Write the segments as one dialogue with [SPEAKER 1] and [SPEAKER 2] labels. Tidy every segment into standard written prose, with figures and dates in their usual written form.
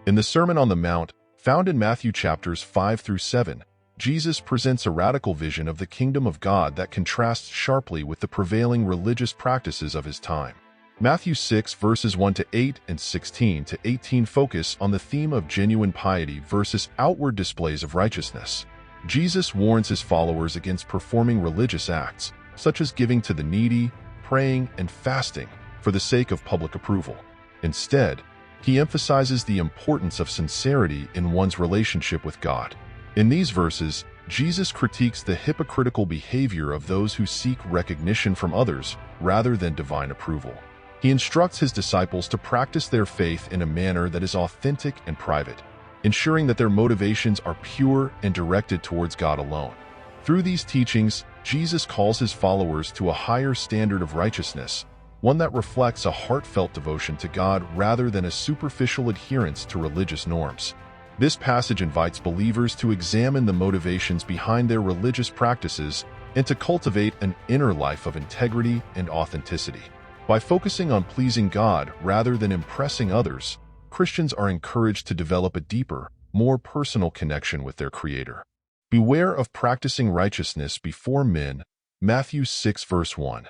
[SPEAKER 1] In the Sermon on the Mount, found in Matthew chapters 5 through 7, Jesus presents a radical vision of the kingdom of God that contrasts sharply with the prevailing religious practices of his time. Matthew 6 verses 1 to 8 and 16 to 18 focus on the theme of genuine piety versus outward displays of righteousness. Jesus warns his followers against performing religious acts, such as giving to the needy, praying, and fasting for the sake of public approval. Instead, he emphasizes the importance of sincerity in one's relationship with God. In these verses, Jesus critiques the hypocritical behavior of those who seek recognition from others rather than divine approval. He instructs his disciples to practice their faith in a manner that is authentic and private, ensuring that their motivations are pure and directed towards God alone. Through these teachings, Jesus calls his followers to a higher standard of righteousness, one that reflects a heartfelt devotion to God rather than a superficial adherence to religious norms. This passage invites believers to examine the motivations behind their religious practices and to cultivate an inner life of integrity and authenticity. By focusing on pleasing God rather than impressing others, Christians are encouraged to develop a deeper, more personal connection with their Creator. Beware of practicing righteousness before men. Matthew 6 verse 1.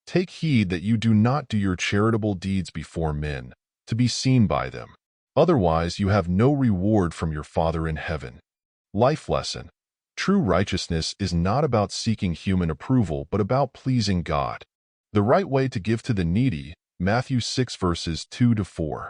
[SPEAKER 1] Take heed that you do not do your charitable deeds before men, to be seen by them. Otherwise you have no reward from your Father in heaven. Life lesson. True righteousness is not about seeking human approval but about pleasing God. The right way to give to the needy. Matthew 6 verses 2 to 4.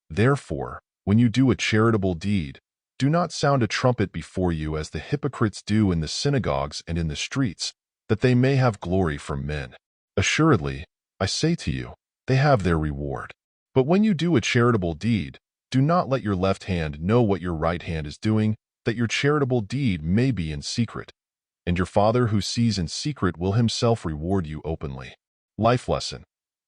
[SPEAKER 1] Therefore, when you do a charitable deed, do not sound a trumpet before you as the hypocrites do in the synagogues and in the streets, that they may have glory from men. Assuredly, I say to you, they have their reward. But when you do a charitable deed, do not let your left hand know what your right hand is doing, that your charitable deed may be in secret. And your Father who sees in secret will himself reward you openly. Life lesson.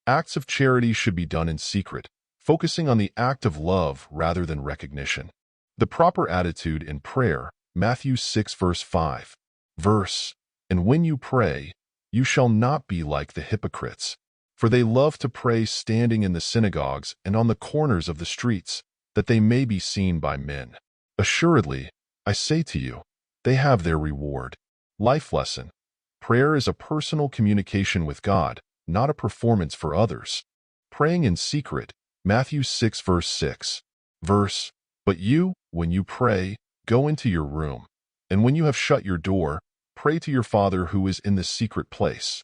[SPEAKER 1] Acts of charity should be done in secret, focusing on the act of love rather than recognition. The proper attitude in prayer. Matthew 6 verse 5. And when you pray, you shall not be like the hypocrites, for they love to pray standing in the synagogues and on the corners of the streets, that they may be seen by men. Assuredly, I say to you, they have their reward. Life lesson. Prayer is a personal communication with God, not a performance for others. Praying in secret. Matthew 6 verse 6. But you, when you pray, go into your room, and when you have shut your door, pray to your Father who is in the secret place,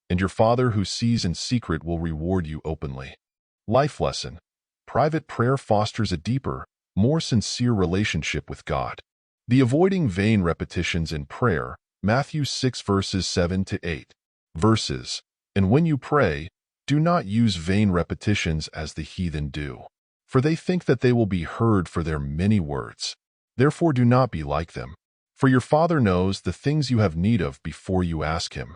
[SPEAKER 1] and your Father who sees in secret will reward you openly. Life lesson. Private prayer fosters a deeper, more sincere relationship with God. The avoiding vain repetitions in prayer. Matthew 6 verses 7 to 8. And when you pray, do not use vain repetitions as the heathen do, for they think that they will be heard for their many words. Therefore do not be like them, for your Father knows the things you have need of before you ask him.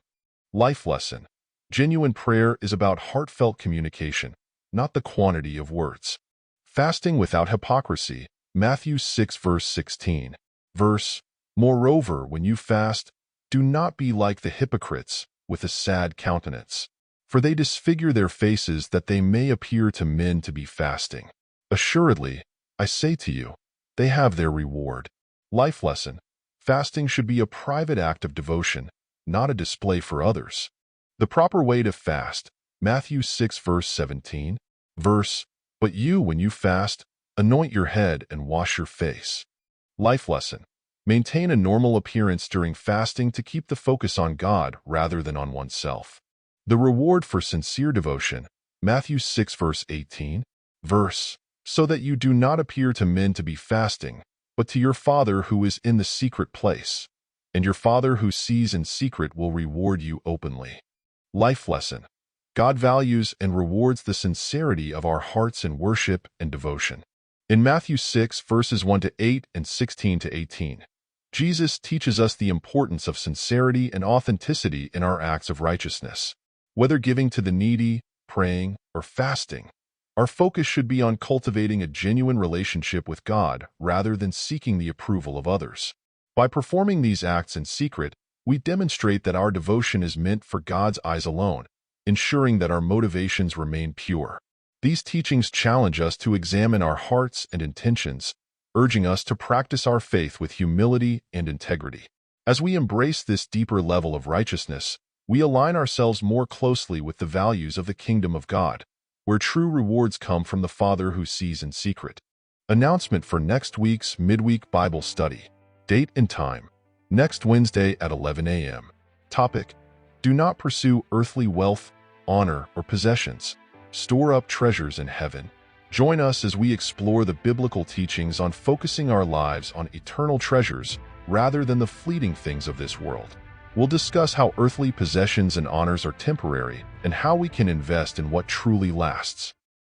[SPEAKER 1] Life lesson. Genuine prayer is about heartfelt communication, not the quantity of words. Fasting without hypocrisy. Matthew 6 verse 16. Moreover, when you fast, do not be like the hypocrites, with a sad countenance, for they disfigure their faces that they may appear to men to be fasting. Assuredly, I say to you, they have their reward. Life lesson. Fasting should be a private act of devotion, not a display for others. The proper way to fast. Matthew 6 verse 17. But you, when you fast, anoint your head and wash your face. Life lesson. Maintain a normal appearance during fasting to keep the focus on God rather than on oneself. The reward for sincere devotion. Matthew 6 verse 18. So that you do not appear to men to be fasting, but to your Father who is in the secret place, and your Father who sees in secret will reward you openly. Life lesson. God values and rewards the sincerity of our hearts in worship and devotion. In Matthew 6 verses 1 to 8 and 16 to 18, Jesus teaches us the importance of sincerity and authenticity in our acts of righteousness. Whether giving to the needy, praying, or fasting, our focus should be on cultivating a genuine relationship with God rather than seeking the approval of others. By performing these acts in secret, we demonstrate that our devotion is meant for God's eyes alone, ensuring that our motivations remain pure. These teachings challenge us to examine our hearts and intentions, urging us to practice our faith with humility and integrity. As we embrace this deeper level of righteousness, we align ourselves more closely with the values of the kingdom of God, where true rewards come from the Father who sees in secret. Announcement for next week's midweek Bible study. Date and time: next Wednesday at 11 a.m. Topic: do not pursue earthly wealth, honor, or possessions. Store up treasures in heaven. Join us as we explore the biblical teachings on focusing our lives on eternal treasures rather than the fleeting things of this world. We'll discuss how earthly possessions and honors are temporary and how we can invest in what truly lasts.